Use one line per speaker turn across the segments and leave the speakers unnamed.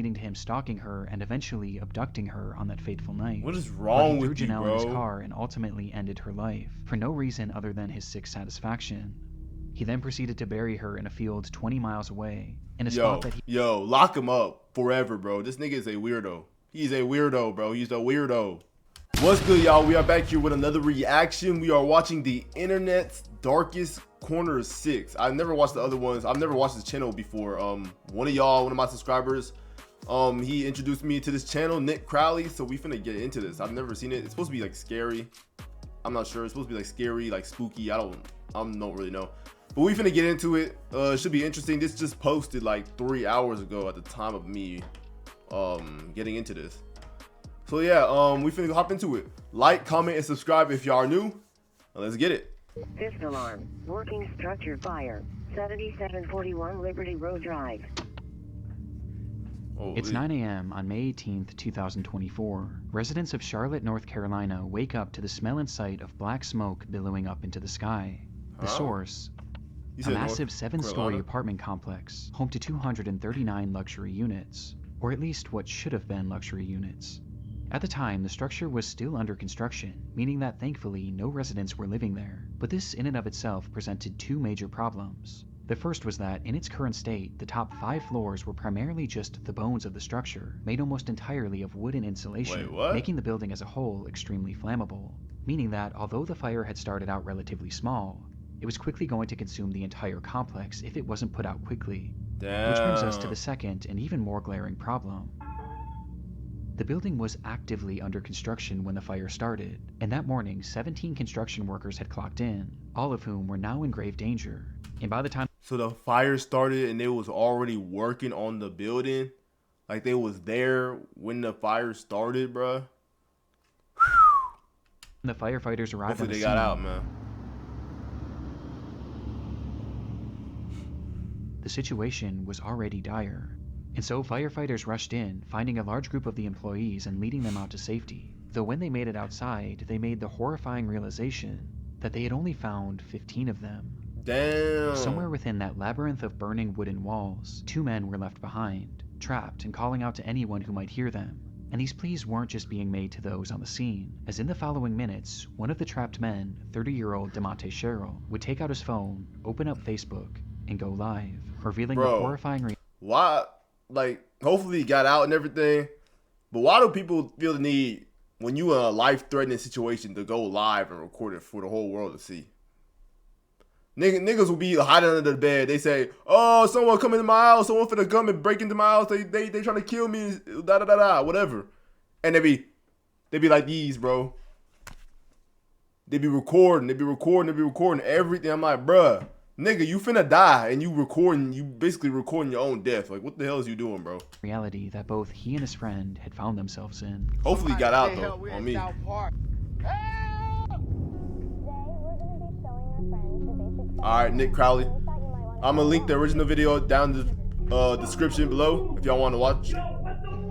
leading to him stalking her and eventually abducting her on that fateful night.
What is wrong
where he
with
threw
you,
Janelle in his
bro?
car and ultimately ended her life, for no reason other than his sick satisfaction. He then proceeded to bury her in a field 20 miles away, in a spot that he...
Lock him up forever, bro. This nigga is a weirdo. He's a weirdo, bro. He's a weirdo. What's good, y'all? We are back here with another reaction. We are watching the internet's darkest corner 6. I've never watched the other ones. I've never watched this channel before. One of my subscribers, he introduced me to this channel, Nick Crowley. So we finna get into this. I've never seen it. It's supposed to be like scary. I'm not sure. It's supposed to be like scary, like spooky. I don't really know. But we finna get into it. It should be interesting. This just posted like 3 hours ago at the time of me getting into this. So yeah, we finna hop into it. Like, comment, and subscribe if y'all are new. Let's get it.
Fifth alarm. Working structure fire. 7741 Liberty Road Drive.
It's 9 a.m. on May 18th, 2024. Residents of Charlotte, North Carolina wake up to the smell and sight of black smoke billowing up into the sky. The source, a massive 7-story apartment complex, home to 239 luxury units, or at least what should have been luxury units. At the time, the structure was still under construction, meaning that thankfully no residents were living there. But this in and of itself presented two major problems. The first was that, in its current state, the top 5 floors were primarily just the bones of the structure, made almost entirely of wood and insulation, making the building as a whole extremely flammable. Meaning that, although the fire had started out relatively small, it was quickly going to consume the entire complex if it wasn't put out quickly. Which brings us to the second and even more glaring problem. The building was actively under construction when the fire started, and that morning 17 construction workers had clocked in, all of whom were now in grave danger. And by the time...
So the fire started and they was already working on the building? Like they was there when the fire started, bruh?
The firefighters arrived
Hopefully
on the
they
scene.
got out, man.
The situation was already dire. And so firefighters rushed in, finding a large group of the employees and leading them out to safety. Though when they made it outside, they made the horrifying realization that they had only found 15 of them.
Damn.
Somewhere within that labyrinth of burning wooden walls, 2 men were left behind, trapped and calling out to anyone who might hear them. And these pleas weren't just being made to those on the scene, as in the following minutes, one of the trapped men, 30-year-old DeMonte Sherrill, would take out his phone, open up Facebook, and go live, revealing the horrifying
why? Like, hopefully he got out and everything, but why do people feel the need when you in a life-threatening situation to go live and record it for the whole world to see? Niggas will be hiding under the bed. They say, "Oh, someone come into my house. Someone finna come and break into my house. They trying to kill me. Da da da da. Whatever." And they be like these, bro. They be recording. They be recording everything. I'm like, bruh, nigga, you finna die and you basically recording your own death. Like, what the hell is you doing, bro?
Reality that both he and his friend had found themselves in.
Hopefully he got out though. On me. Alright, Nick Crowley. I'm gonna link the original video down in the description below if y'all want to watch.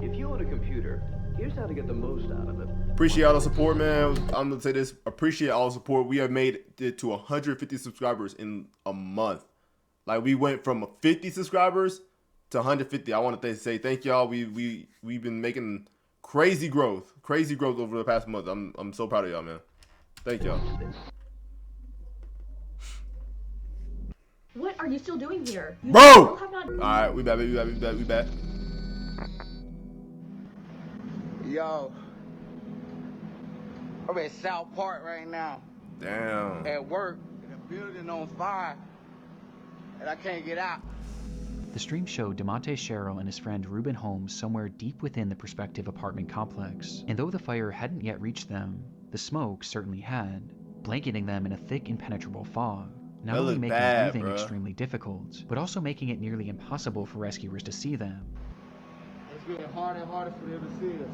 If you own a computer, here's how to get the most out of it.
Appreciate all the support, man. I'm gonna say this. Appreciate all the support. We have made it to 150 subscribers in a month. Like, we went from 50 subscribers to 150. I want to say thank y'all. We've been making crazy growth over the past month. I'm so proud of y'all, man. Thank y'all.
What are you still doing here? You
Bro!
still have not...
Alright, we back.
Yo, I'm at South Park right now.
Damn.
At work, and the building on fire, and I can't get out.
The stream showed DeMonte Sherrill and his friend Ruben Holmes somewhere deep within the prospective apartment complex. And though the fire hadn't yet reached them, the smoke certainly had, blanketing them in a thick impenetrable fog. Not only making breathing extremely difficult, but also making it nearly impossible for rescuers to see them.
It's getting harder and harder for them to see us.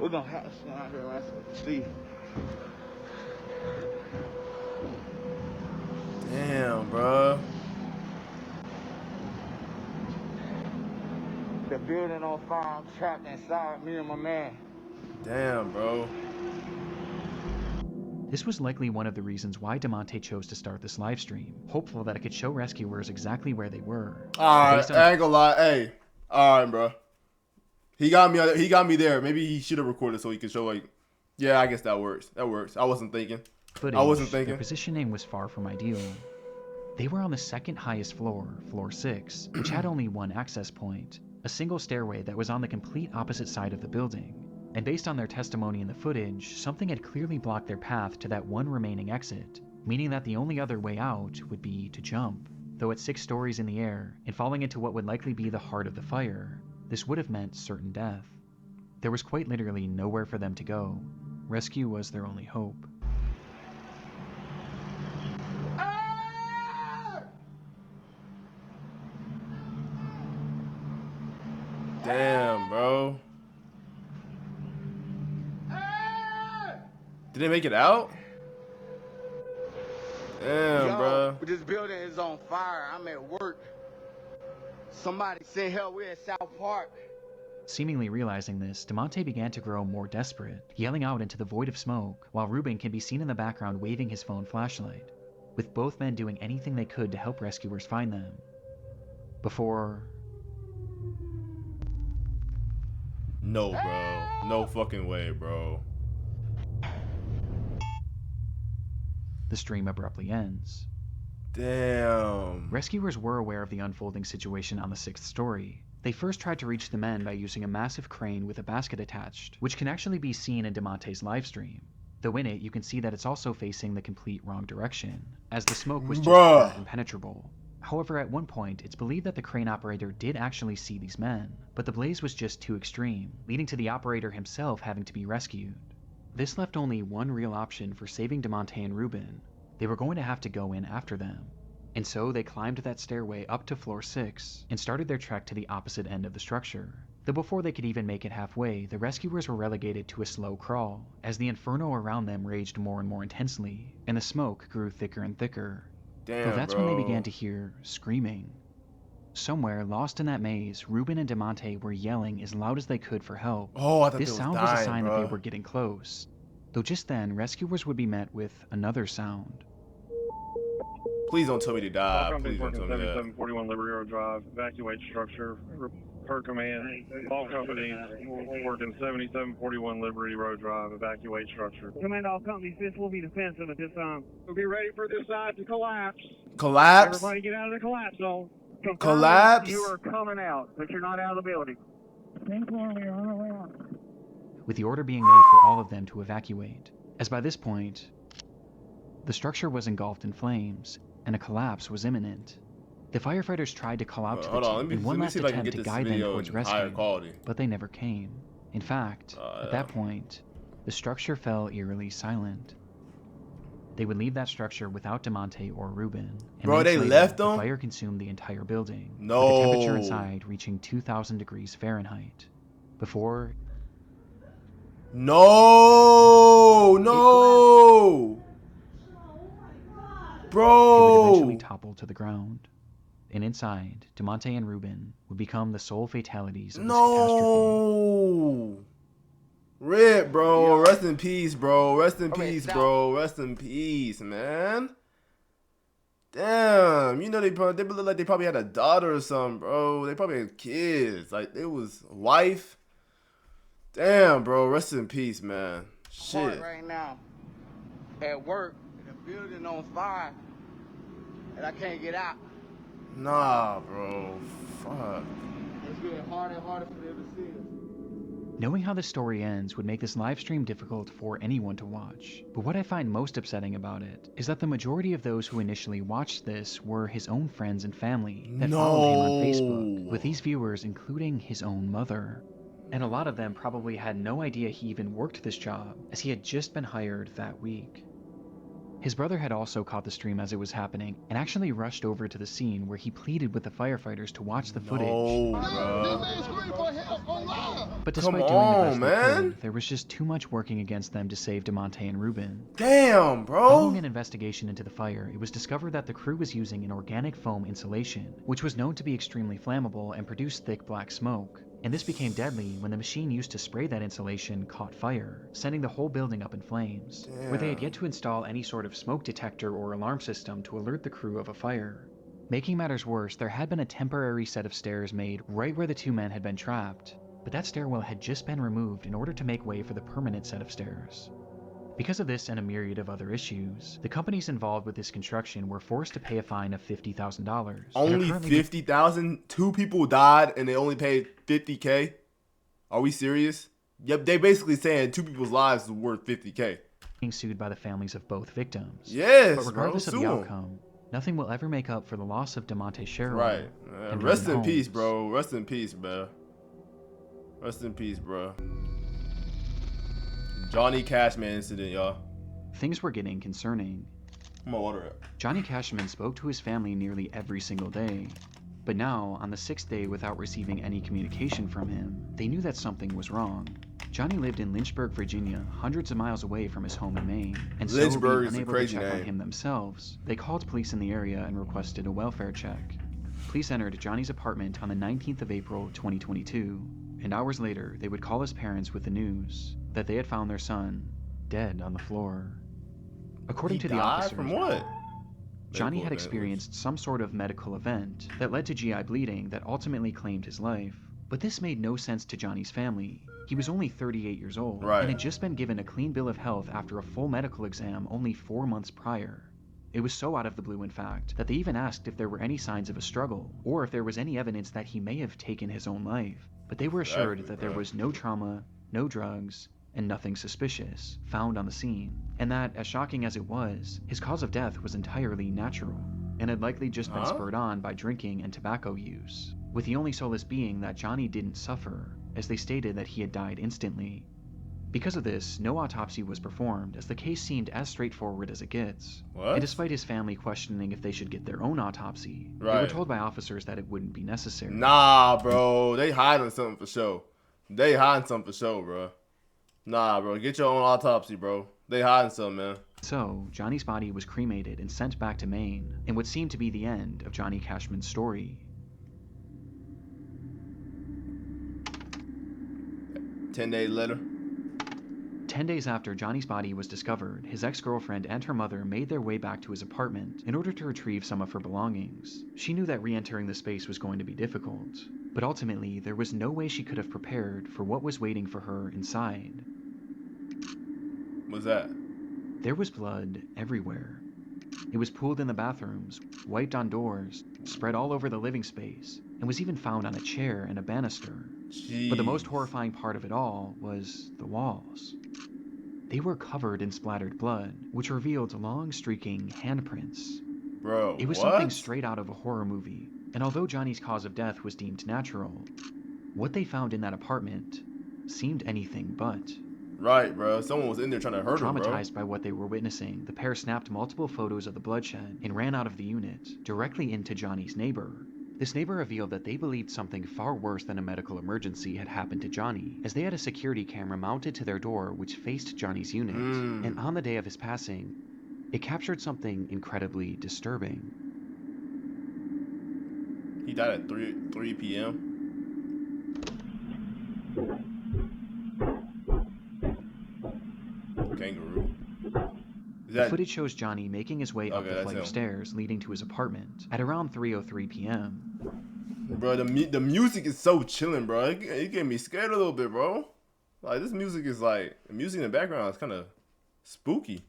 We're gonna have to stand out here and see.
Damn, bro.
The building on fire, I'm trapped inside, me and my man.
Damn, bro.
This was likely one of the reasons why DeMonte chose to start this live stream, hopeful that it could show rescuers exactly where they were.
Alright, I ain't gonna lie. Hey, alright, bro. He got me. He got me there. Maybe he should have recorded so he could show like, yeah, I guess that works. That works. I wasn't thinking.
Footage, their positioning was far from ideal. They were on the second highest floor, floor 6, which had only one access point, a single stairway that was on the complete opposite side of the building. And based on their testimony in the footage, something had clearly blocked their path to that one remaining exit, meaning that the only other way out would be to jump. Though at 6 stories in the air, and falling into what would likely be the heart of the fire, this would have meant certain death. There was quite literally nowhere for them to go. Rescue was their only hope.
Damn, bro. Did they make it out? Damn, bro.
This building is on fire. I'm at work. Somebody send help. We're in South Park.
Seemingly realizing this, DeMonte began to grow more desperate, yelling out into the void of smoke, while Ruben can be seen in the background waving his phone flashlight, with both men doing anything they could to help rescuers find them. Before...
No, bro. No fucking way, bro.
the stream abruptly ends.
Damn.
Rescuers were aware of the unfolding situation on the 6th story. They first tried to reach the men by using a massive crane with a basket attached, which can actually be seen in DeMonte's livestream. Though in it, you can see that it's also facing the complete wrong direction, as the smoke was just that impenetrable. However, at one point, it's believed that the crane operator did actually see these men, but the blaze was just too extreme, leading to the operator himself having to be rescued. This left only one real option for saving DeMonte and Ruben. They were going to have to go in after them. And so they climbed that stairway up to floor 6 and started their trek to the opposite end of the structure. Though before they could even make it halfway, the rescuers were relegated to a slow crawl, as the inferno around them raged more and more intensely, and the smoke grew thicker and thicker.
Damn,
Though that's when they began to hear screaming. Somewhere, lost in that maze, Ruben and DeMonte were yelling as loud as they could for help.
Oh, I thought
this sound was a sign that they were getting close. Though just then, rescuers would be met with another sound.
Please don't tell me to die. Please don't tell me that.
7741 Liberty Road Drive, evacuate structure, per command. All companies working 7741 Liberty Road Drive, evacuate structure.
Command all companies, this will be defensive at this time. We'll be ready for this side to collapse.
Collapse?
Everybody get out of the collapse zone. Confirm
Collapse?
You are coming out, but you're not out of the building.
With the order being made for all of them to evacuate, as by this point, the structure was engulfed in flames, and a collapse was imminent. The firefighters tried to call out to the team in one last attempt to guide them towards rescue, but they never came. In fact, at that point, the structure fell eerily silent. They would leave that structure without DeMonte or Ruben. And
bro, they
later,
left them?
The fire consumed the entire building,
no.
with the temperature inside reaching 2,000 degrees Fahrenheit. Before...
No! Bro!
It would eventually topple to the ground. And inside, DeMonte and Ruben would become the sole fatalities of this catastrophe.
Rip, bro. Rest in peace, bro. Rest in peace, bro. Rest in peace, man. Damn. You know, they look like they probably had a daughter or something, bro. They probably had kids. Like, it was a wife. Damn, bro. Rest in peace, man. Shit.
Right now, at work, the building on fire, and I can't get out.
Nah, bro. Fuck.
It's getting harder and harder for them to see us.
Knowing how the story ends would make this live stream difficult for anyone to watch. But what I find most upsetting about it is that the majority of those who initially watched this were his own friends and family that followed him on Facebook, with these viewers including his own mother. And a lot of them probably had no idea he even worked this job, as he had just been hired that week. His brother had also caught the stream as it was happening, and actually rushed over to the scene where he pleaded with the firefighters to watch the footage. But despite doing the best they could, there was just too much working against them to save DeMonte and Ruben.
Damn, bro!
Following an investigation into the fire, it was discovered that the crew was using an organic foam insulation, which was known to be extremely flammable and produce thick black smoke. And this became deadly when the machine used to spray that insulation caught fire, sending the whole building up in flames, where they had yet to install any sort of smoke detector or alarm system to alert the crew of a fire. Making matters worse, there had been a temporary set of stairs made right where the two men had been trapped, but that stairwell had just been removed in order to make way for the permanent set of stairs. Because of this and a myriad of other issues, the companies involved with this construction were forced to pay a fine of $50,000.
Only 50,000? 2 people died and they only paid 50K? Are we serious? Yep, they basically saying 2 people's lives is worth 50K.
Being sued by the families of both victims.
Yes,
but regardless of the outcome, nothing will ever make up for the loss of DeMonte Sherrill.
Right. Rest in peace, bro. Rest in peace, bro. Rest in peace, bro. Johnny Cashman incident, y'all.
Things were getting concerning.
Come on, water up.
Johnny Cashman spoke to his family nearly every single day. But now, on the 6th day without receiving any communication from him, they knew that something was wrong. Johnny lived in Lynchburg, Virginia, hundreds of miles away from his home in Maine, and so being unable to check on him themselves, they called police in the area and requested a welfare check. Police entered Johnny's apartment on the 19th of April, 2022, and hours later, they would call his parents with the news that they had found their son dead on the floor. According to the officers,
from what?
Johnny had experienced some sort of medical event that led to GI bleeding that ultimately claimed his life. But this made no sense to Johnny's family. He was only 38 years old and had just been given a clean bill of health after a full medical exam only 4 months prior. It was so out of the blue, in fact, that they even asked if there were any signs of a struggle or if there was any evidence that he may have taken his own life. But they were assured that there was no trauma, no drugs, and nothing suspicious found on the scene, and that, as shocking as it was, his cause of death was entirely natural, and had likely just been spurred on by drinking and tobacco use, with the only solace being that Johnny didn't suffer, as they stated that he had died instantly. Because of this, no autopsy was performed, as the case seemed as straightforward as it gets. And despite his family questioning if they should get their own autopsy, they were told by officers that it wouldn't be necessary.
Nah, bro, they hiding something for sure. They hiding something for sure, bro. Nah, bro, get your own autopsy, bro. They hiding something, man.
So, Johnny's body was cremated and sent back to Maine, in what seemed to be the end of Johnny Cashman's story.
10 days later.
10 days after Johnny's body was discovered, his ex-girlfriend and her mother made their way back to his apartment in order to retrieve some of her belongings. She knew that re-entering the space was going to be difficult, but ultimately there was no way she could have prepared for what was waiting for her inside.
What's that?
There was blood everywhere. It was pooled in the bathrooms, wiped on doors, spread all over the living space, and was even found on a chair and a banister.
Jeez.
But the most horrifying part of it all was the walls. They were covered in splattered blood, which revealed long streaking handprints.
Bro,
it was something straight out of a horror movie, and although Johnny's cause of death was deemed natural, what they found in that apartment seemed anything but.
Right, bro. Someone was in there trying to hurt him, bro.
Traumatized by what they were witnessing, the pair snapped multiple photos of the bloodshed and ran out of the unit, directly into Johnny's neighbor. This neighbor revealed that they believed something far worse than a medical emergency had happened to Johnny, as they had a security camera mounted to their door which faced Johnny's unit, and on the day of his passing, it captured something incredibly disturbing.
He died at 3 p.m. Kangaroo.
The footage shows Johnny making his way up the flight of stairs leading to his apartment at around 3:03 p.m.
Bro, the music is so chilling, bro. It get me scared a little bit, bro. Like, this music is like, the music in the background is kind of spooky.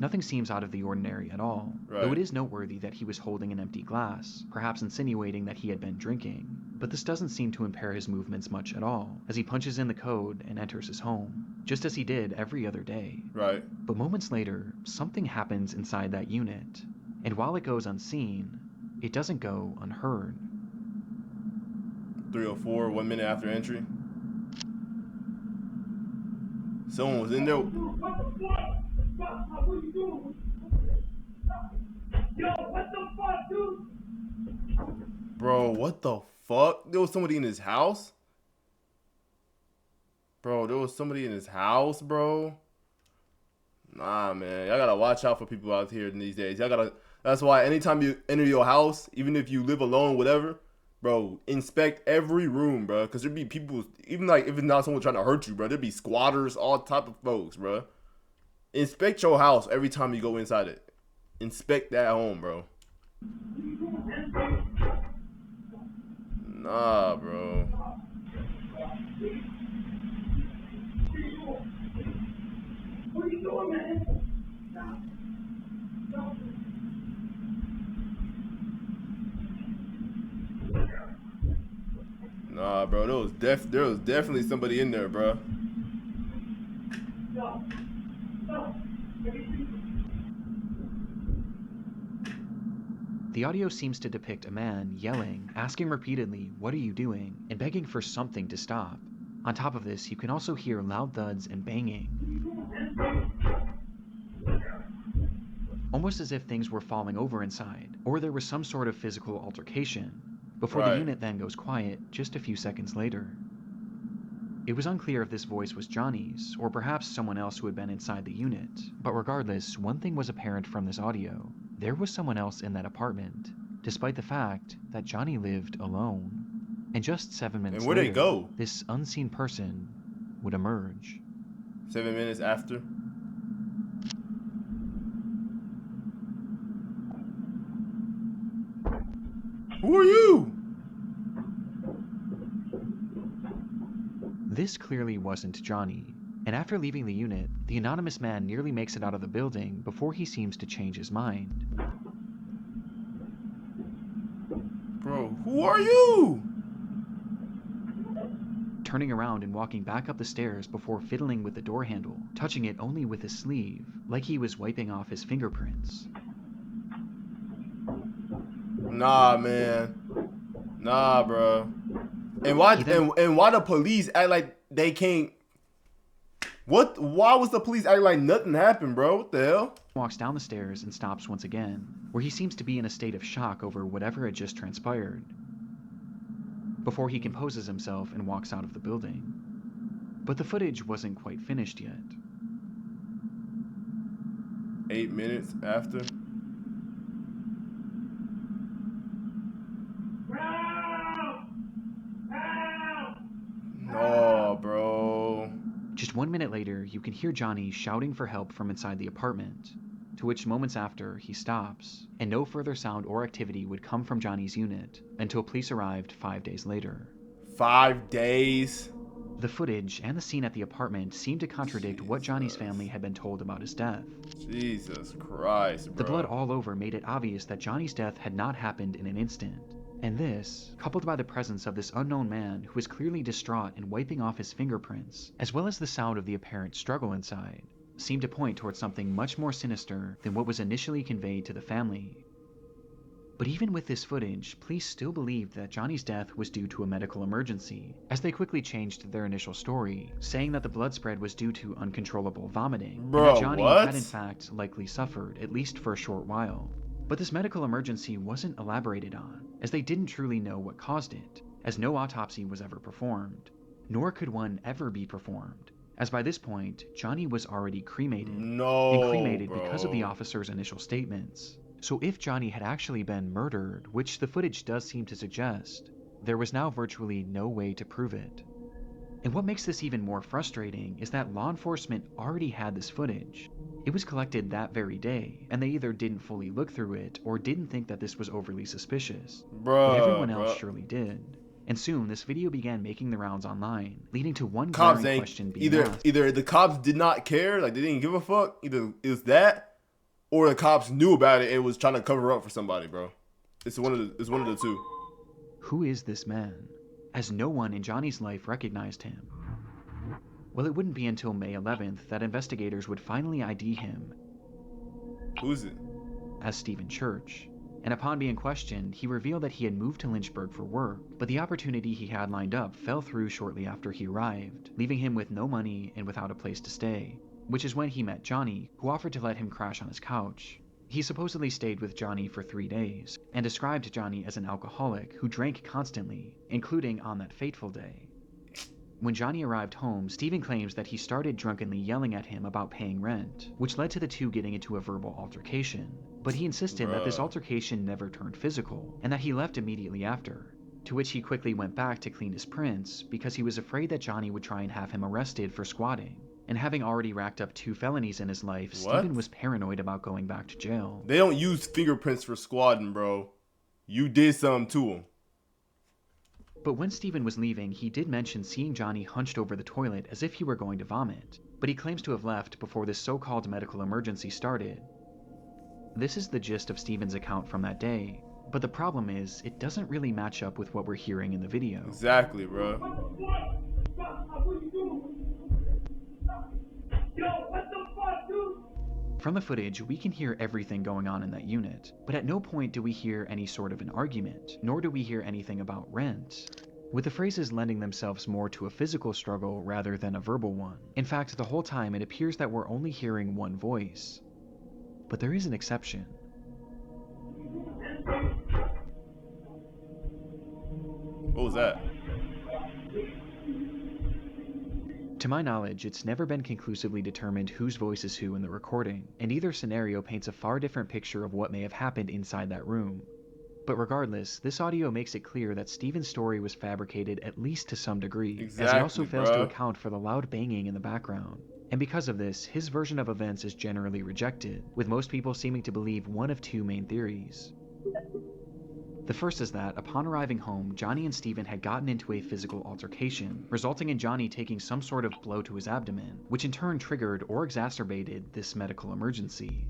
Nothing seems out of the ordinary at all, though it is noteworthy that he was holding an empty glass, perhaps insinuating that he had been drinking. But this doesn't seem to impair his movements much at all, as he punches in the code and enters his home, just as he did every other day. But moments later, something happens inside that unit, and while it goes unseen, it doesn't go unheard.
3:04, 1 minute after entry. Someone was in there.
What you doing? Yo, what the fuck, dude?
Bro, what the fuck? There was somebody in his house? Bro, there was somebody in his house, bro? Nah, man. Y'all gotta watch out for people out here these days. That's why anytime you enter your house, even if you live alone, whatever, bro, inspect every room, bro. Because there'd be people, even like if it's not someone trying to hurt you, bro, there'd be squatters, all type of folks, bro. Inspect your house every time you go inside it. Inspect that home, bro. Nah, bro.
What are you doing, man?
Nah, bro. There was definitely somebody in there, bro.
The audio seems to depict a man yelling, asking repeatedly, "What are you doing?" and begging for something to stop. On top of this, you can also hear loud thuds and banging, almost as if things were falling over inside, or there was some sort of physical altercation, before the unit then goes quiet just a few seconds later. It was unclear if this voice was Johnny's, or perhaps someone else who had been inside the unit, but regardless, one thing was apparent from this audio. There was someone else in that apartment, despite the fact that Johnny lived alone. And just 7 minutes
where'd they
later,
go?
this unseen person would emerge.
7 minutes after. Who are you?
This clearly wasn't Johnny, and after leaving the unit, the anonymous man nearly makes it out of the building before he seems to change his mind.
Bro, who are you?
Turning around and walking back up the stairs before fiddling with the door handle, touching it only with his sleeve, like he was wiping off his fingerprints.
Nah, man. Nah, bro. And why the police act like they can't? Why was the police acting like nothing happened, bro? What the hell?
Walks down the stairs and stops once again, where he seems to be in a state of shock over whatever had just transpired, before he composes himself and walks out of the building. But the footage wasn't quite finished yet.
8 minutes after. No, bro.
Just 1 minute later, you can hear Johnny shouting for help from inside the apartment, to which moments after, he stops, and no further sound or activity would come from Johnny's unit until police arrived 5 days later.
5 days?
The footage and the scene at the apartment seemed to contradict what Johnny's family had been told about his death.
Jesus Christ, bro.
The blood all over made it obvious that Johnny's death had not happened in an instant. And this, coupled by the presence of this unknown man who was clearly distraught and wiping off his fingerprints, as well as the sound of the apparent struggle inside, seemed to point towards something much more sinister than what was initially conveyed to the family. But even with this footage, police still believed that Johnny's death was due to a medical emergency, as they quickly changed their initial story, saying that the blood spread was due to uncontrollable vomiting, and that Johnny had in fact likely suffered, at least for a short while. But this medical emergency wasn't elaborated on, as they didn't truly know what caused it, as no autopsy was ever performed, nor could one ever be performed, as by this point, Johnny was already cremated, and cremated because of the officer's initial statements. So if Johnny had actually been murdered, which the footage does seem to suggest, there was now virtually no way to prove it. And what makes this even more frustrating is that law enforcement already had this footage. It was collected that very day, and they either didn't fully look through it or didn't think that this was overly suspicious. But everyone else surely did. And soon, this video began making the rounds online, leading to one glaring question being asked.
Either the cops did not care, like they didn't give a fuck, either it was that, or the cops knew about it and was trying to cover up for somebody, bro. It's one of the two.
Who is this man? As no one in Johnny's life recognized him. Well, it wouldn't be until May 11th that investigators would finally ID him.
Who's it?
As Stephen Church. And upon being questioned, he revealed that he had moved to Lynchburg for work, but the opportunity he had lined up fell through shortly after he arrived, leaving him with no money and without a place to stay, which is when he met Johnny, who offered to let him crash on his couch. He supposedly stayed with Johnny for 3 days, and described Johnny as an alcoholic who drank constantly, including on that fateful day. When Johnny arrived home, Stephen claims that he started drunkenly yelling at him about paying rent, which led to the two getting into a verbal altercation. But he insisted that this altercation never turned physical, and that he left immediately after, to which he quickly went back to clean his prints because he was afraid that Johnny would try and have him arrested for squatting. And having already racked up 2 felonies in his life, Steven was paranoid about going back to jail.
They don't use fingerprints for squatting, bro. You did something to him.
But when Steven was leaving, he did mention seeing Johnny hunched over the toilet as if he were going to vomit, but he claims to have left before this so-called medical emergency started. This is the gist of Steven's account from that day, but the problem is, it doesn't really match up with what we're hearing in the video.
Exactly, bro.
From the footage, we can hear everything going on in that unit, but at no point do we hear any sort of an argument, nor do we hear anything about rent, with the phrases lending themselves more to a physical struggle rather than a verbal one. In fact, the whole time it appears that we're only hearing one voice. But there is an exception.
What was that?
To my knowledge, it's never been conclusively determined whose voice is who in the recording, and either scenario paints a far different picture of what may have happened inside that room. But regardless, this audio makes it clear that Steven's story was fabricated at least to some degree, as he also fails to account for the loud banging in the background. And because of this, his version of events is generally rejected, with most people seeming to believe one of 2 main theories. The first is that, upon arriving home, Johnny and Steven had gotten into a physical altercation, resulting in Johnny taking some sort of blow to his abdomen, which in turn triggered or exacerbated this medical emergency.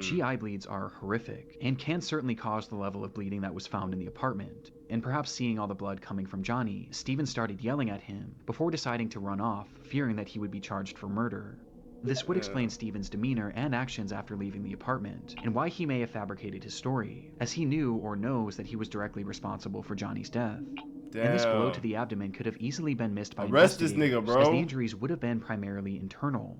GI bleeds are horrific, and can certainly cause the level of bleeding that was found in the apartment, and perhaps seeing all the blood coming from Johnny, Steven started yelling at him, before deciding to run off, fearing that he would be charged for murder. This would explain Steven's demeanor and actions after leaving the apartment, and why he may have fabricated his story, as he knew or knows that he was directly responsible for Johnny's death.
Damn.
And this blow to the abdomen could have easily been missed by
Arrest
investigators,
this nigga, bro.
as the injuries would have been primarily internal.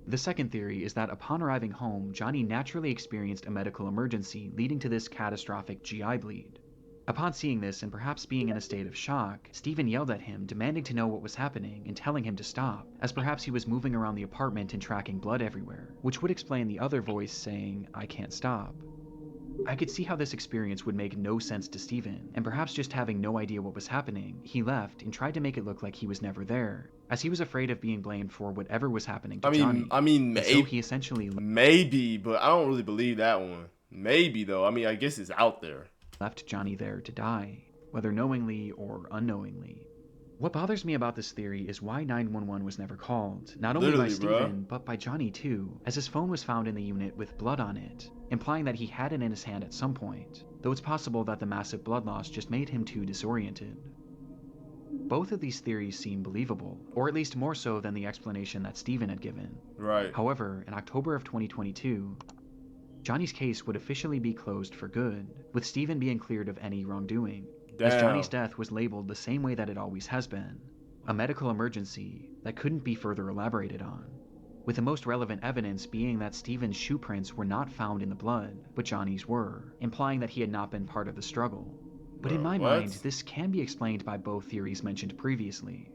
The second theory is that upon arriving home, Johnny naturally experienced a medical emergency leading to this catastrophic GI bleed. Upon seeing this and perhaps being in a state of shock, Steven yelled at him, demanding to know what was happening and telling him to stop, as perhaps he was moving around the apartment and tracking blood everywhere, which would explain the other voice saying, "I can't stop." I could see how this experience would make no sense to Steven, and perhaps just having no idea what was happening, he left and tried to make it look like he was never there, as he was afraid of being blamed for whatever was happening to Johnny. So he essentially
maybe, but I don't really believe that one. Maybe though. I mean, I guess it's out there.
Left Johnny there to die, whether knowingly or unknowingly. What bothers me about this theory is why 911 was never called, not only by Steven, but by Johnny too, as his phone was found in the unit with blood on it, implying that he had it in his hand at some point, though it's possible that the massive blood loss just made him too disoriented. Both of these theories seem believable, or at least more so than the explanation that Steven had given.
Right.
However, in October of 2022, Johnny's case would officially be closed for good, with Steven being cleared of any wrongdoing, as Johnny's death was labeled the same way that it always has been, a medical emergency that couldn't be further elaborated on, with the most relevant evidence being that Steven's shoe prints were not found in the blood, but Johnny's were, implying that he had not been part of the struggle. But in my mind, this can be explained by both theories mentioned previously.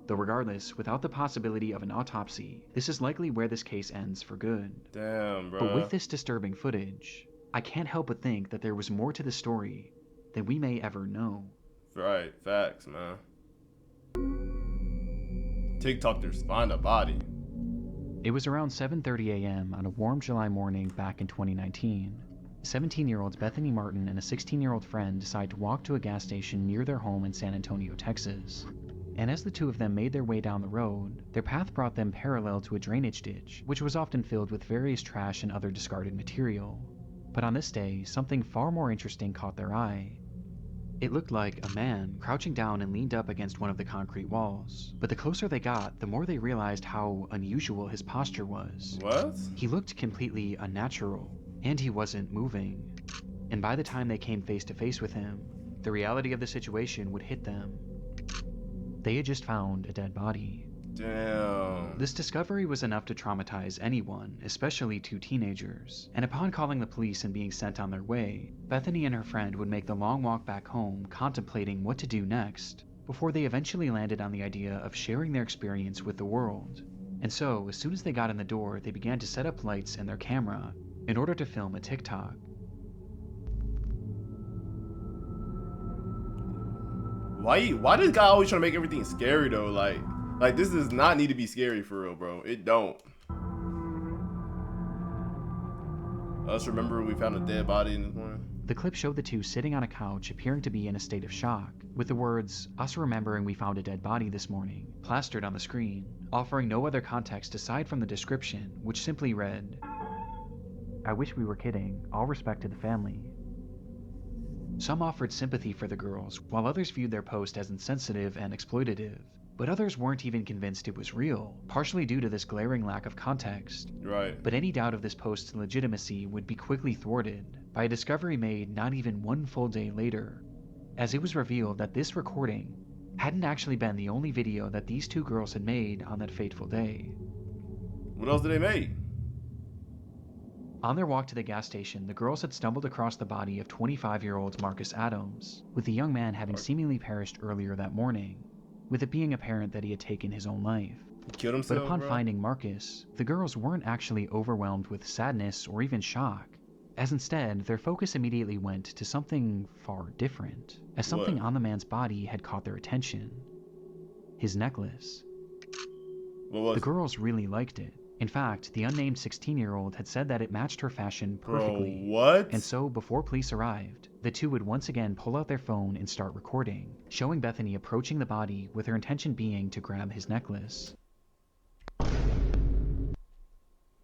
Though regardless, without the possibility of an autopsy, this is likely where this case ends for good.
Damn, bro.
But with this disturbing footage, I can't help but think that there was more to the story than we may ever know.
Right, facts, man. TikTokers find a body.
It was around 7:30 a.m. on a warm July morning back in 2019. 17-year-olds Bethany Martin and a 16-year-old friend decide to walk to a gas station near their home in San Antonio, Texas. And as the two of them made their way down the road, their path brought them parallel to a drainage ditch, which was often filled with various trash and other discarded material. But on this day, something far more interesting caught their eye. It looked like a man crouching down and leaned up against one of the concrete walls, but the closer they got, the more they realized how unusual his posture was.
What?
He looked completely unnatural, and he wasn't moving. And by the time they came face to face with him, the reality of the situation would hit them. They had just found a dead body.
Damn.
This discovery was enough to traumatize anyone, especially 2 teenagers, and upon calling the police and being sent on their way, Bethany and her friend would make the long walk back home contemplating what to do next, before they eventually landed on the idea of sharing their experience with the world. And so, as soon as they got in the door, they began to set up lights and their camera in order to film a TikTok.
Why this guy always trying to make everything scary though? Like, Like, this does not need to be scary for real, bro. It don't. Us remember we found a dead body in this morning?
The clip showed the two sitting on a couch appearing to be in a state of shock, with the words, "Us remembering we found a dead body this morning," plastered on the screen, offering no other context aside from the description, which simply read, "I wish we were kidding. All respect to the family." Some offered sympathy for the girls, while others viewed their post as insensitive and exploitative. But others weren't even convinced it was real, partially due to this glaring lack of context.
Right.
But any doubt of this post's legitimacy would be quickly thwarted by a discovery made not even one full day later, as it was revealed that this recording hadn't actually been the only video that these two girls had made on that fateful day.
What else did they make?
On their walk to the gas station, the girls had stumbled across the body of 25-year-old Marcus Adams, with the young man having seemingly perished earlier that morning, with it being apparent that he had taken his own life.
He killed himself,
but upon
bro?
finding Marcus, the girls weren't actually overwhelmed with sadness or even shock, as instead their focus immediately went to something far different, as something on the man's body had caught their attention. His necklace.
What was
the girls really liked it. In fact, the unnamed 16-year-old had said that it matched her fashion perfectly.
Bro, what?
And so, before police arrived, the two would once again pull out their phone and start recording, showing Bethany approaching the body with her intention being to grab his necklace.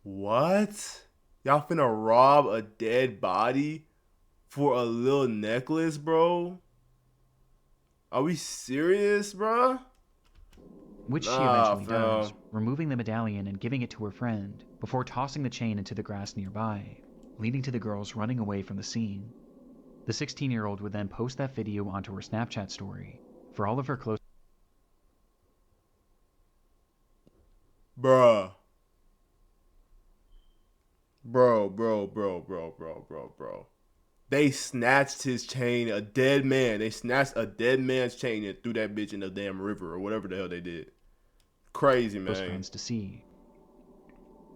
What? Y'all finna rob a dead body for a little necklace, bro? Are we serious, bro?
Which she eventually does, removing the medallion and giving it to her friend, before tossing the chain into the grass nearby, leading to the girls running away from the scene. The 16-year-old would then post that video onto her Snapchat story, for all of her close...
Bruh. Bro. They snatched his chain, a dead man. They snatched a dead man's chain and threw that bitch in the damn river or whatever the hell they did. Crazy, man.
Close friends to see.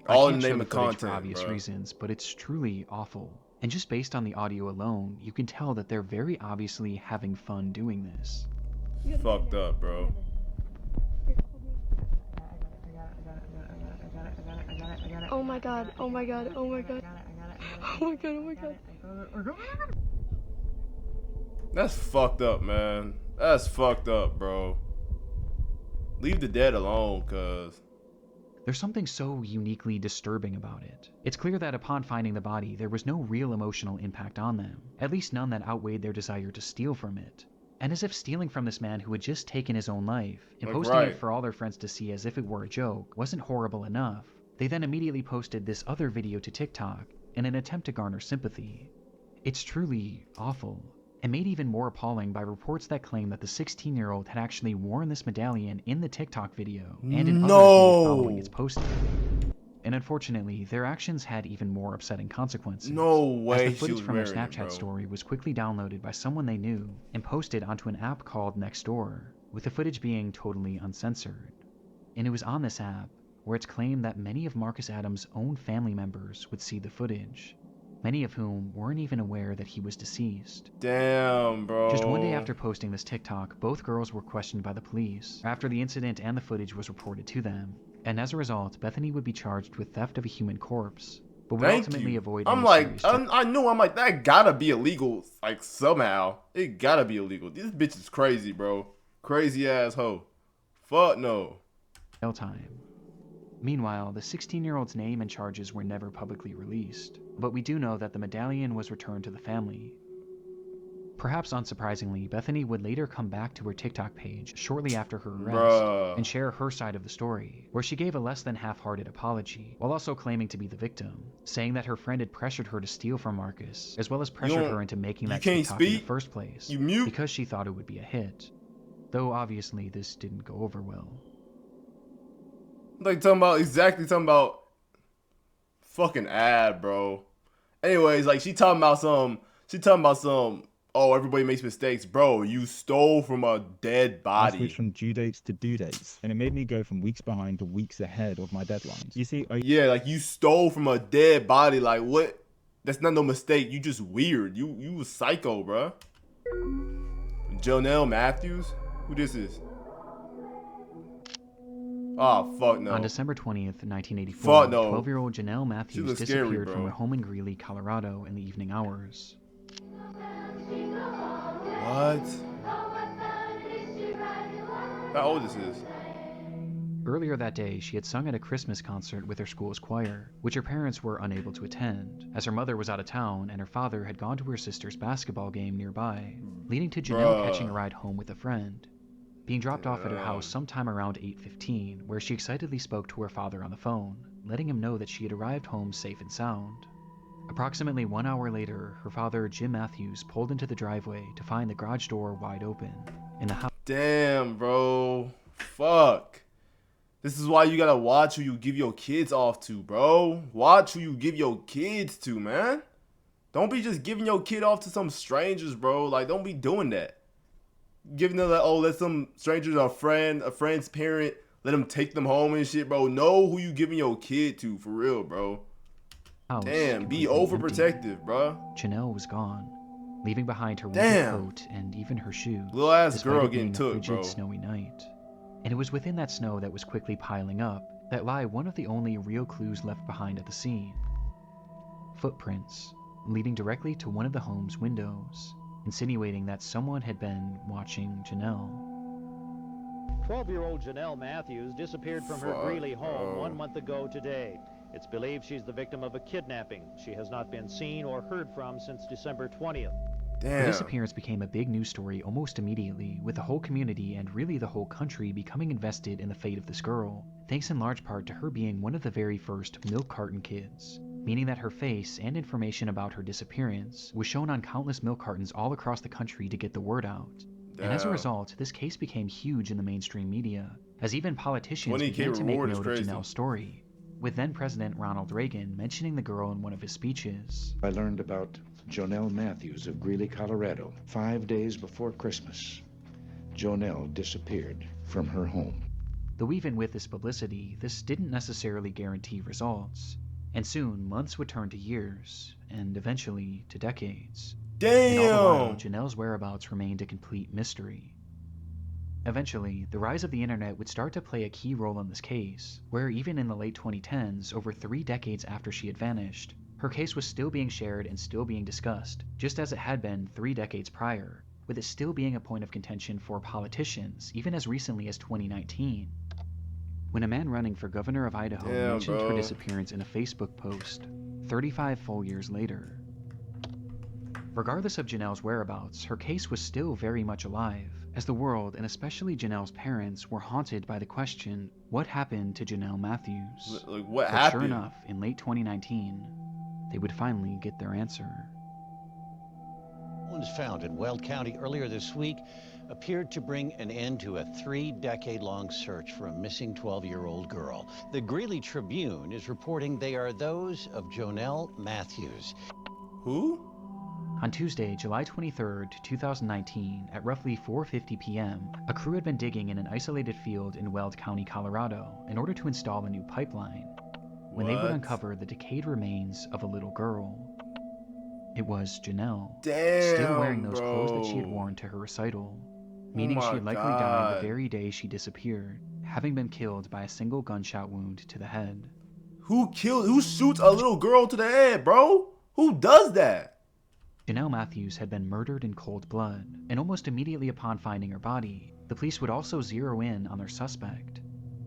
All
I
in
can't
the name
show
of
the footage
content,
for obvious
bro.
reasons, but it's truly awful. And just based on the audio alone, you can tell that they're very obviously having fun doing this.
Fucked up, bro.
Oh my god, oh my god, oh my god. Oh my god, oh my god.
That's fucked up, man. That's fucked up, bro. Leave the dead alone, cuz.
There's something so uniquely disturbing about it. It's clear that upon finding the body, there was no real emotional impact on them, at least none that outweighed their desire to steal from it. And as if stealing from this man who had just taken his own life, and posting it for all their friends to see as if it were a joke, wasn't horrible enough, they then immediately posted this other video to TikTok in an attempt to garner sympathy. It's truly awful, and made even more appalling by reports that claim that the 16-year-old had actually worn this medallion in the TikTok video and in others made following its posting. And unfortunately, their actions had even more upsetting consequences.
No way.
As the footage from her Snapchat story was quickly downloaded by someone they knew and posted onto an app called Nextdoor, with the footage being totally uncensored. And it was on this app where it's claimed that many of Marcus Adams' own family members would see the footage, many of whom weren't even aware that he was deceased.
Damn, bro.
Just one day after posting this TikTok, both girls were questioned by the police after the incident and the footage was reported to them. And as a result, Bethany would be charged with theft of a human corpse, but would ultimately avoid
I'm like, I knew, I'm like, that gotta be illegal, like, somehow. It gotta be illegal. This bitch is crazy, bro. Crazy ass hoe. Fuck no.
Jail time. Meanwhile, the 16-year-old's name and charges were never publicly released, but we do know that the medallion was returned to the family. Perhaps unsurprisingly, Bethany would later come back to her TikTok page shortly after her arrest and share her side of the story, where she gave a less than half-hearted apology, while also claiming to be the victim, saying that her friend had pressured her to steal from Marcus, as well as pressured her into making that TikTok in the first place, because she thought it would be a hit. Though obviously this didn't go over well.
Like talking about fucking ad, bro. Anyways, like she talking about some, oh, everybody makes mistakes. Bro, you stole from a dead body.
I switched from due dates to due dates, and it made me go from weeks behind to weeks ahead of my deadlines. You see,
yeah, like you stole from a dead body. Like what? That's not no mistake. You just weird. You was psycho, bro. Jonelle Matthews? Who this is? Oh, fuck no.
On December 20th, 1984,
Fuck no.
12-year-old Janelle Matthews
looks scary,
disappeared
bro.
from her home in Greeley, Colorado in the evening hours.
What? How old is this?
Earlier that day, she had sung at a Christmas concert with her school's choir, which her parents were unable to attend, as her mother was out of town and her father had gone to her sister's basketball game nearby, leading to Janelle catching a ride home with a friend, being dropped off at her house sometime around 8:15, where she excitedly spoke to her father on the phone, letting him know that she had arrived home safe and sound. Approximately 1 hour later, her father, Jim Matthews, pulled into the driveway to find the garage door wide open. In the house.
Damn, bro. Fuck. This is why you gotta watch who you give your kids off to, bro. Watch who you give your kids to, man. Don't be just giving your kid off to some strangers, bro. Like, don't be doing that. Giving them like, oh, let some strangers, a friend's parent, let them take them home and shit, bro. Know who you giving your kid to, for real, bro. Damn, be overprotective, bro.
Janelle was gone, leaving behind her winter coat and even her shoes.
Little ass girl getting took,
frigid,
bro.
Snowy night. And it was within that snow that was quickly piling up that lie one of the only real clues left behind at the scene. Footprints leading directly to one of the home's windows, insinuating that someone had been watching Janelle.
12-year-old Janelle Matthews disappeared from her Greeley home 1 month ago today. It's believed she's the victim of a kidnapping. She has not been seen or heard from since December 20th.
Her disappearance became a big news story almost immediately, with the whole community and really the whole country becoming invested in the fate of this girl, thanks in large part to her being one of the very first milk carton kids, meaning that her face and information about her disappearance was shown on countless milk cartons all across the country to get the word out. And as a result, this case became huge in the mainstream media, as even politicians began to make note of Janelle's story, with then-President Ronald Reagan mentioning the girl in one of his speeches.
I learned about Janelle Matthews of Greeley, Colorado, 5 days before Christmas. Janelle disappeared from her home.
Though even with this publicity, this didn't necessarily guarantee results, and soon months would turn to years, and eventually to decades.
Damn!
And all the while, Janelle's whereabouts remained a complete mystery. Eventually, the rise of the internet would start to play a key role in this case, where even in the late 2010s, over 3 decades after she had vanished, her case was still being shared and still being discussed, just as it had been 3 decades prior, with it still being a point of contention for politicians, even as recently as 2019. When a man running for governor of Idaho mentioned her disappearance in a Facebook post, 35 full years later. Regardless of Janelle's whereabouts, her case was still very much alive, as the world, and especially Janelle's parents, were haunted by the question, what happened to Janelle Matthews?
Like, what
But
happened?
sure enough, in late 2019, they would finally get their answer.
Bones found in Weld County earlier this week appeared to bring an end to a 3-decade-long search for a missing 12-year-old girl. The Greeley Tribune is reporting they are those of Janelle Matthews.
Who?
On Tuesday, July 23, 2019, at roughly 4:50 p.m., a crew had been digging in an isolated field in Weld County, Colorado, in order to install a new pipeline, when they would uncover the decayed remains of a little girl. It was Janelle, still wearing those clothes that she had worn to her recital, meaning she had likely died the very day she disappeared, having been killed by a single gunshot wound to the head.
Who shoots a little girl to the head, bro? Who does that?
Janelle Matthews had been murdered in cold blood, and almost immediately upon finding her body, the police would also zero in on their suspect.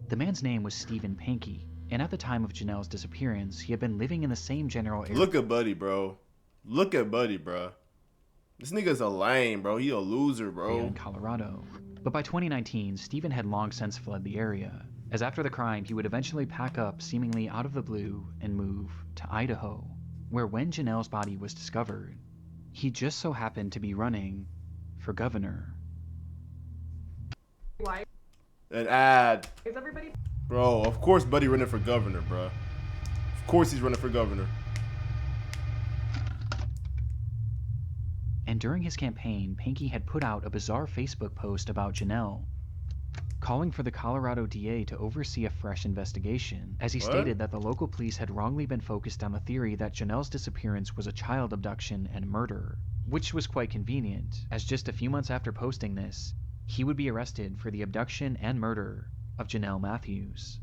The man's name was Stephen Pankey, and at the time of Janelle's disappearance, he had been living in the same general area.
Look at Buddy, bro. Look at Buddy, bro. This nigga's a lame, bro. He a loser, bro.
In Colorado. But by 2019, Stephen had long since fled the area, as after the crime, he would eventually pack up seemingly out of the blue and move to Idaho, where when Janelle's body was discovered, he just so happened to be running for governor.
An ad.
Is everybody?
Bro, of course Buddy running for governor, bro. Of course he's running for governor.
And during his campaign, Pankey had put out a bizarre Facebook post about Janelle, calling for the Colorado DA to oversee a fresh investigation, as he stated that the local police had wrongly been focused on the theory that Janelle's disappearance was a child abduction and murder, which was quite convenient, as just a few months after posting this, he would be arrested for the abduction and murder of Janelle Matthews.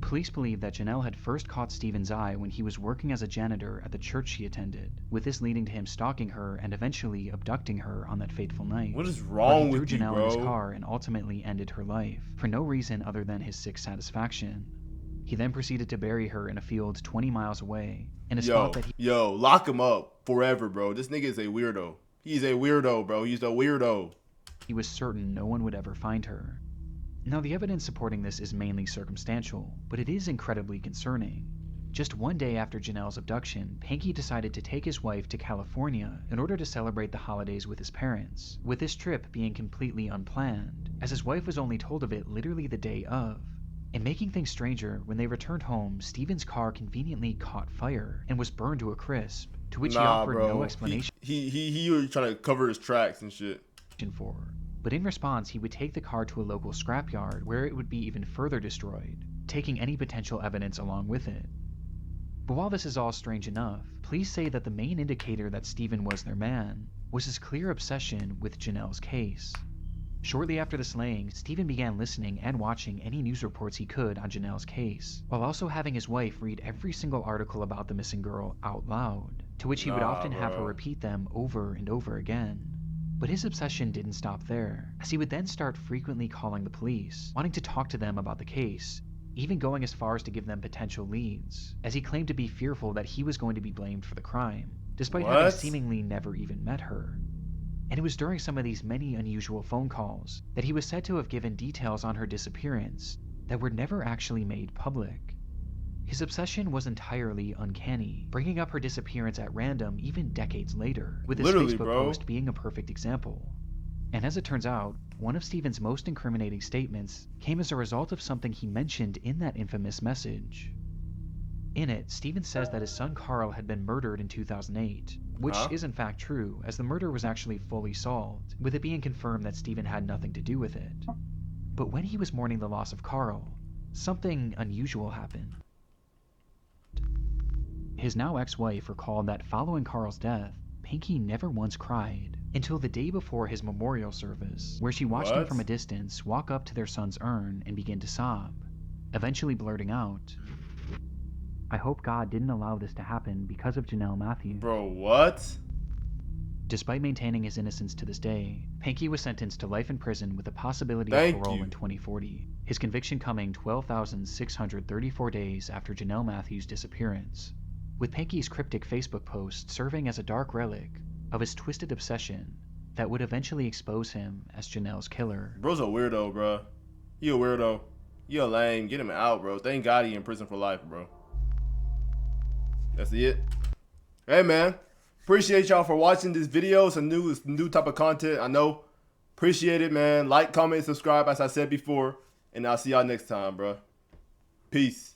Police believe that Janelle had first caught Stephen's eye when he was working as a janitor at the church she attended, with this leading to him stalking her and eventually abducting her on that fateful night.
What is wrong
where
with
he
you,
threw Janelle
bro?
in his car and ultimately ended her life, for no reason other than his sick satisfaction. He then proceeded to bury her in a field 20 miles away, in a spot that he—
Yo, lock him up forever, bro. This nigga is a weirdo. He's a weirdo, bro. He's a weirdo.
He was certain no one would ever find her. Now, the evidence supporting this is mainly circumstantial, but it is incredibly concerning. Just one day after Janelle's abduction, Panky decided to take his wife to California in order to celebrate the holidays with his parents, with this trip being completely unplanned, as his wife was only told of it literally the day of. And making things stranger, when they returned home, Stephen's car conveniently caught fire and was burned to a crisp, to which he offered no explanation.
He was trying to cover his tracks and shit.
For. But in response, he would take the car to a local scrapyard where it would be even further destroyed, taking any potential evidence along with it. But while this is all strange enough, police say that the main indicator that Stephen was their man was his clear obsession with Janelle's case. Shortly after the slaying, Stephen began listening and watching any news reports he could on Janelle's case, while also having his wife read every single article about the missing girl out loud, to which he would often have her repeat them over and over again. But his obsession didn't stop there, as he would then start frequently calling the police, wanting to talk to them about the case, even going as far as to give them potential leads, as he claimed to be fearful that he was going to be blamed for the crime, despite having seemingly never even met her. And it was during some of these many unusual phone calls that he was said to have given details on her disappearance that were never actually made public. His obsession was entirely uncanny, bringing up her disappearance at random even decades later, with his Facebook post being a perfect example. And as it turns out, one of Stephen's most incriminating statements came as a result of something he mentioned in that infamous message. In it, Stephen says that his son Carl had been murdered in 2008, which is in fact true, as the murder was actually fully solved, with it being confirmed that Stephen had nothing to do with it. But when he was mourning the loss of Carl, something unusual happened. His now ex-wife recalled that following Carl's death, Panky never once cried, until the day before his memorial service, where she watched him from a distance walk up to their son's urn and begin to sob, eventually blurting out, "I hope God didn't allow this to happen because of Janelle Matthews."
Bro, what?
Despite maintaining his innocence to this day, Panky was sentenced to life in prison with a possibility of parole in 2040, his conviction coming 12,634 days after Janelle Matthews' disappearance, with Panky's cryptic Facebook post serving as a dark relic of his twisted obsession that would eventually expose him as Janelle's killer.
Bro's a weirdo, bro. He a weirdo. He a lame. Get him out, bro. Thank God he in prison for life, bro. That's it. Hey, man. Appreciate y'all for watching this video. It's a new type of content, I know. Appreciate it, man. Like, comment, subscribe, as I said before. And I'll see y'all next time, bro. Peace.